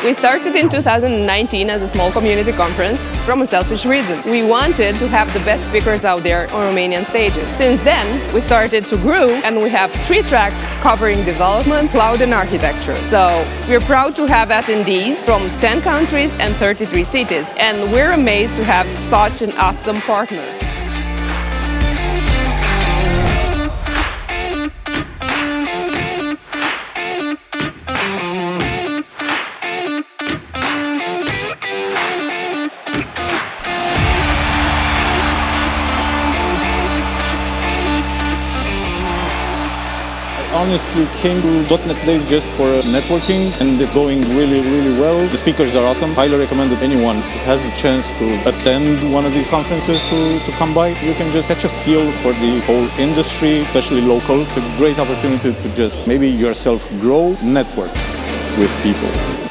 We started in 2019 as a small community conference from a selfish reason. We wanted to have the best speakers out there on Romanian stages. Since then, we started to grow and we have 3 tracks covering development, cloud and architecture. So we're proud to have attendees from 10 countries and 33 cities, and we're amazed to have such an awesome partner. Honestly, came to DotNetDays just for networking, and it's going really, really well. The speakers are awesome. Highly recommend that anyone who has the chance to attend one of these conferences to come by. You can just catch a feel for the whole industry, especially local. A great opportunity to just maybe yourself grow, network with people.